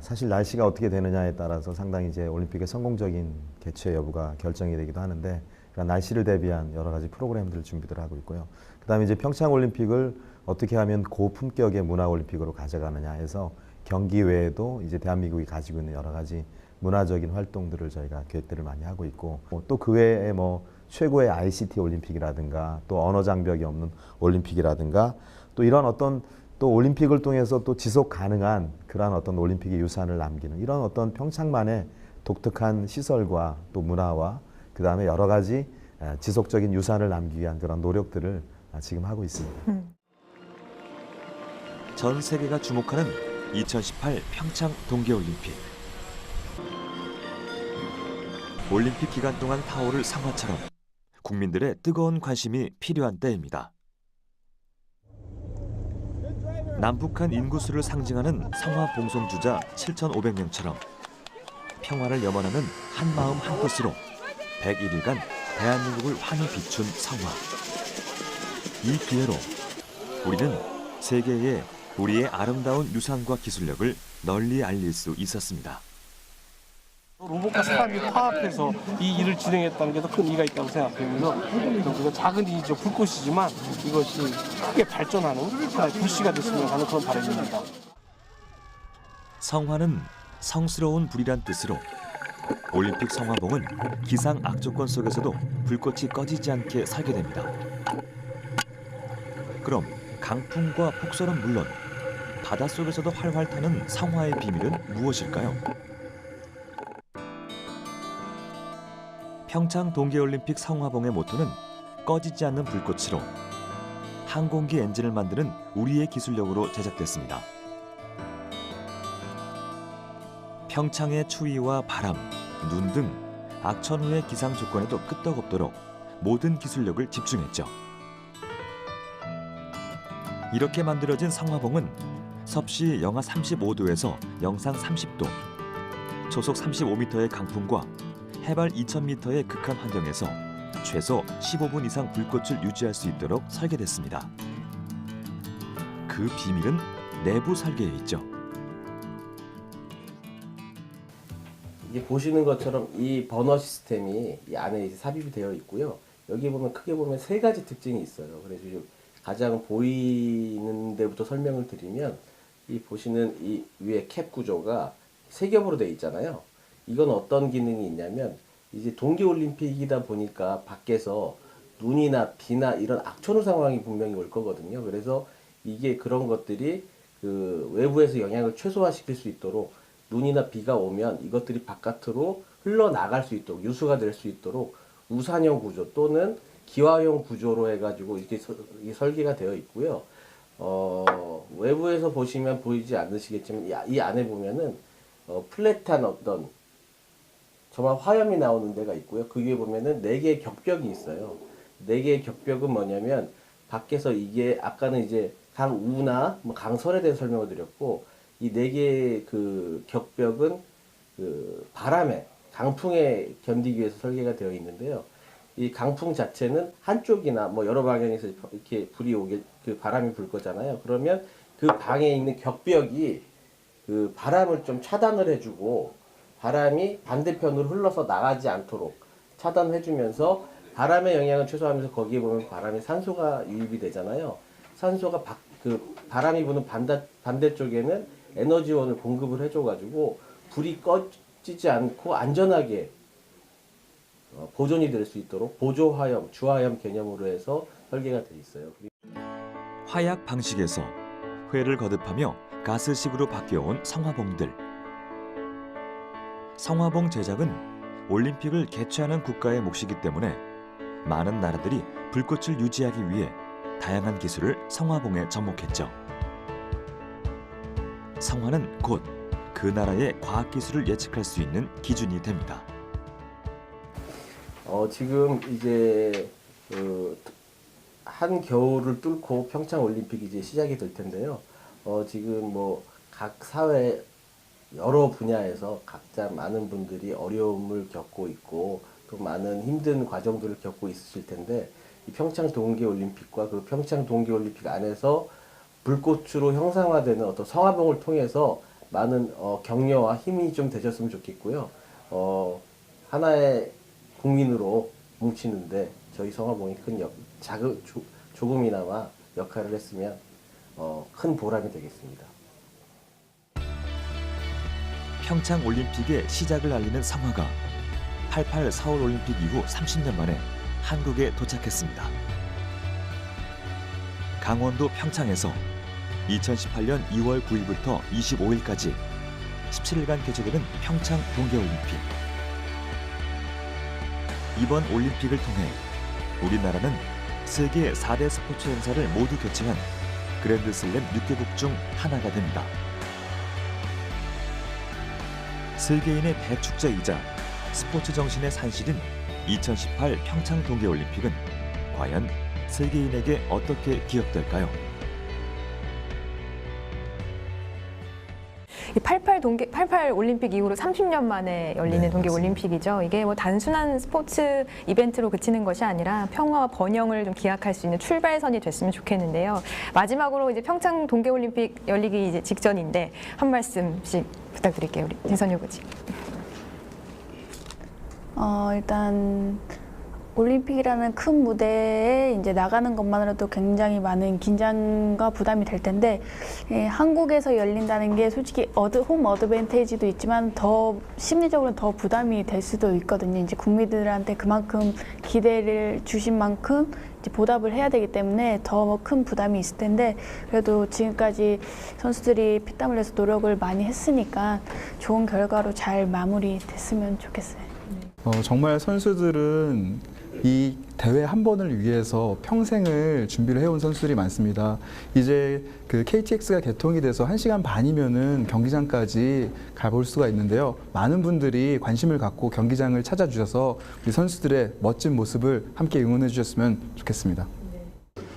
Speaker 5: 어떻게 되느냐에 따라서 상당히 이제 올림픽의 성공적인 개최 여부가 결정이 되기도 하는데 그런 날씨를 대비한 여러 가지 프로그램들 준비를 하고 있고요. 그다음에 이제 평창 올림픽을 어떻게 하면 고품격의 문화 올림픽으로 가져가느냐 해서 경기 외에도 이제 대한민국이 가지고 있는 여러 가지 문화적인 활동들을 저희가 계획들을 많이 하고 있고 또 그 외에 뭐 최고의 ICT 올림픽이라든가 또 언어 장벽이 없는 올림픽이라든가 또 이런 어떤 또 올림픽을 통해서 또 지속 가능한 그러한 어떤 올림픽의 유산을 남기는 이런 어떤 평창만의 독특한 시설과 또 문화와 그 다음에 여러 가지 지속적인 유산을 남기기 위한 그런 노력들을 지금 하고 있습니다.
Speaker 2: 전 세계가 주목하는 2018 평창 동계올림픽. 올림픽 기간 동안 타오를 상화처럼 국민들의 뜨거운 관심이 필요한 때입니다. 남북한 인구수를 상징하는 상화 봉송주자 7,500명처럼 평화를 염원하는 한마음 한뜻으로 101일간 대한민국을 환히 비춘 상화. 이 기회로 우리는 세계에 우리의 아름다운 유산과 기술력을 널리 알릴 수 있었습니다.
Speaker 13: 로봇과 사람이 화합해서 이 일을 진행했다는 게 더 큰 의미가 있다고 생각하면서 그냥 작은 이죠 불꽃이지만 이것이 크게 발전하는 하나의 불씨가 됐으면 하는 그런 바람입니다.
Speaker 2: 성화는 성스러운 불이란 뜻으로 올림픽 성화봉은 기상 악조건 속에서도 불꽃이 꺼지지 않게 설계됩니다. 그럼 강풍과 폭설은 물론 바닷속에서도 활활 타는 성화의 비밀은 무엇일까요? 평창 동계올림픽 성화봉의 모토는 꺼지지 않는 불꽃으로 항공기 엔진을 만드는 우리의 기술력으로 제작됐습니다. 평창의 추위와 바람, 눈 등 악천후의 기상 조건에도 끄떡없도록 모든 기술력을 집중했죠. 이렇게 만들어진 성화봉은 섭씨 영하 35도에서 영상 30도, 초속 35m의 강풍과 해발 2000m의 극한 환경에서 최소 15분 이상 불꽃을 유지할 수 있도록 설계됐습니다. 그 비밀은 내부 설계에 있죠.
Speaker 14: 이게 보시는 것처럼 이 버너 시스템이 이 안에 이제 삽입이 되어 있고요. 여기 보면 크게 보면 세 가지 특징이 있어요. 그래서 가장 보이는 데부터 설명을 드리면 이 보시는 이 위에 캡 구조가 세 겹으로 되어 있잖아요. 이건 어떤 기능이 있냐면 이제 동계올림픽이다 보니까 밖에서 눈이나 비나 이런 악천후 상황이 분명히 올 거거든요. 그래서 이게 그런 것들이 그 외부에서 영향을 최소화시킬 수 있도록 눈이나 비가 오면 이것들이 바깥으로 흘러나갈 수 있도록 유수가 될 수 있도록 우산형 구조 또는 기화형 구조로 해가지고 이렇게 설계가 되어 있고요. 외부에서 보시면 보이지 않으시겠지만 이 안에 보면은 플랫한 어떤 정말 화염이 나오는 데가 있고요. 그 위에 보면은 4개의 격벽이 있어요. 4개의 격벽은 뭐냐면 밖에서 이게 아까는 이제 강우나 뭐 강설에 대해 설명을 드렸고 이 4개의 그 격벽은 그 바람에 강풍에 견디기 위해서 설계가 되어 있는데요. 이 강풍 자체는 한쪽이나 뭐 여러 방향에서 이렇게 불이 오게 그 바람이 불 거잖아요. 그러면 그 방에 있는 격벽이 그 바람을 좀 차단을 해주고 바람이 반대편으로 흘러서 나가지 않도록 차단해주면서 바람의 영향을 최소화하면서 거기에 보면 바람에 산소가 유입이 되잖아요. 산소가 바람이 부는 반대쪽에는 에너지원을 공급을 해줘가지고 불이 꺼지지 않고 안전하게 보존이 될 수 있도록 보조화염, 주화염 개념으로 해서 설계가 돼 있어요.
Speaker 2: 화약 방식에서 회를 거듭하며 가스식으로 바뀌어온 성화봉들. 성화봉 제작은 올림픽을 개최하는 국가의 몫이기 때문에 많은 나라들이 불꽃을 유지하기 위해 다양한 기술을 성화봉에 접목했죠. 성화는 곧 그 나라의 과학기술을 예측할 수 있는 기준이 됩니다.
Speaker 14: 지금 이제 한 겨울을 뚫고 평창 올림픽이 이제 시작이 될 텐데요. 지금 뭐 각 사회 여러 분야에서 각자 많은 분들이 어려움을 겪고 있고 또 많은 힘든 과정들을 겪고 있으실 텐데 이 평창 동계올림픽과 그 평창 동계올림픽 안에서 불꽃으로 형상화되는 어떤 성화봉을 통해서 많은 격려와 힘이 좀 되셨으면 좋겠고요. 하나의 국민으로 뭉치는데 저희 성화봉이 조금이나마 역할을 했으면 큰 보람이 되겠습니다.
Speaker 2: 평창 올림픽의 시작을 알리는 성화가 88 서울 올림픽 이후 30년 만에 한국에 도착했습니다. 강원도 평창에서 2018년 2월 9일부터 25일까지 17일간 개최되는 평창 동계올림픽. 이번 올림픽을 통해 우리나라는 세계 4대 스포츠 행사를 모두 개최한 그랜드슬램 6개국 중 하나가 됩니다. 세계인의 대축제이자 스포츠 정신의 산실인 2018 평창 동계올림픽은 과연 세계인에게 어떻게 기억될까요?
Speaker 4: 이 88 올림픽 이후로 30년 만에 열리는 동계올림픽이죠. 이게 뭐 단순한 스포츠 이벤트로 그치는 것이 아니라 평화와 번영을 좀 기약할 수 있는 출발선이 됐으면 좋겠는데요. 마지막으로 이제 평창 동계올림픽 열리기 이제 직전인데 한 말씀씩 부탁드릴게요, 우리 진선유 부지.
Speaker 11: 일단 올림픽이라는 큰 무대에 이제 나가는 것만으로도 굉장히 많은 긴장과 부담이 될 텐데 한국에서 열린다는 게 솔직히 홈 어드밴티지도 있지만 더 심리적으로 더 부담이 될 수도 있거든요. 이제 국민들한테 그만큼 기대를 주신 만큼 이제 보답을 해야 되기 때문에 더 큰 부담이 있을 텐데 그래도 지금까지 선수들이 피땀 흘려서 노력을 많이 했으니까 좋은 결과로 잘 마무리됐으면 좋겠어요.
Speaker 12: 정말 선수들은 이 대회 한 번을 위해서 평생을 준비를 해온 선수들이 많습니다. 이제 그 KTX가 개통이 돼서 1시간 반이면은 경기장까지 가볼 수가 있는데요. 많은 분들이 관심을 갖고 경기장을 찾아주셔서 우리 선수들의 멋진 모습을 함께 응원해 주셨으면 좋겠습니다.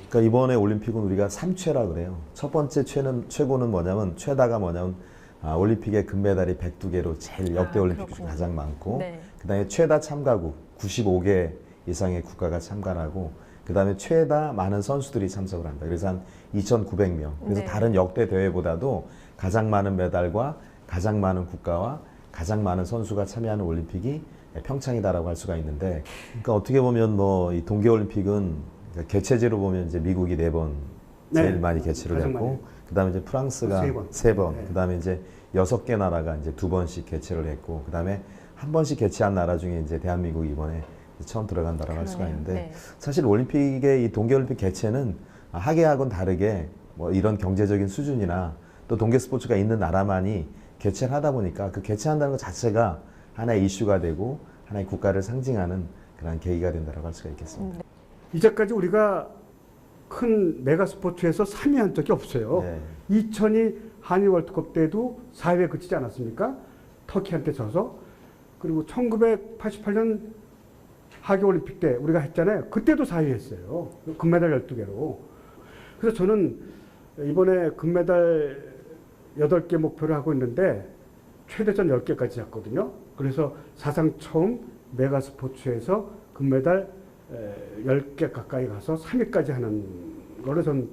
Speaker 5: 그러니까 이번에 올림픽은 우리가 3최라 그래요. 첫 번째 최고는 뭐냐면 최다가 뭐냐면 올림픽의 금메달이 102개로 제일 역대 올림픽 중에 가장 많고 그다음에 최다 참가국 95개 이상의 국가가 참가를 하고 그다음에 최다 많은 선수들이 참석을 한다. 그래서 한 2,900명. 그래서 다른 역대 대회보다도 가장 많은 메달과 가장 많은 국가와 가장 많은 선수가 참여하는 올림픽이 평창이다라고 할 수가 있는데 그러니까 어떻게 보면 뭐 이 동계올림픽은 개최지로 보면 이제 미국이 4번 제일 많이 개최를 했고 그다음에 이제 프랑스가 3번, 그다음에 이제 6개 나라가 이제 2번씩 개최를 했고 그다음에 한 번씩 개최한 나라 중에 이제 대한민국이 이번에 처음 들어간다라고 할 수가 있는데 사실 올림픽의 이 동계올림픽 개최는 하계하고는 다르게 뭐 이런 경제적인 수준이나 또 동계 스포츠가 있는 나라만이 개최를 하다 보니까 그 개최한다는 것 자체가 하나의 이슈가 되고 하나의 국가를 상징하는 그런 계기가 된다라고 할 수가 있겠습니다.
Speaker 1: 이제까지 우리가 큰 메가 스포츠에서 3위한 적이 없어요. 2002 한일 월드컵 때도 4위에 그치지 않았습니까? 터키한테 져서. 그리고 1988년 하계올림픽 때 우리가 했잖아요. 그때도 4위 했어요. 금메달 12개로. 그래서 저는 이번에 금메달 8개 목표를 하고 있는데 최대전 10개까지 잡거든요. 그래서 사상 처음 메가 스포츠에서 금메달 10개 가까이 가서 3위까지 하는 거를 전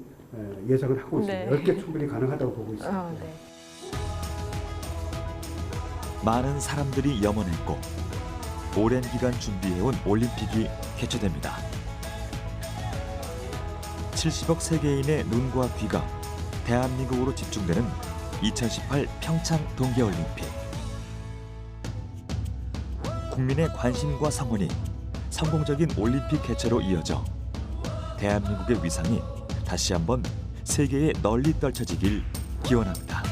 Speaker 1: 예상을 하고 있습니다. 10개 충분히 가능하다고 보고 있습니다.
Speaker 2: 많은 사람들이 염원했고 오랜 기간 준비해온 올림픽이 개최됩니다. 70억 세계인의 눈과 귀가 대한민국으로 집중되는 2018 평창 동계올림픽. 국민의 관심과 성원이 성공적인 올림픽 개최로 이어져 대한민국의 위상이 다시 한번 세계에 널리 떨쳐지길 기원합니다.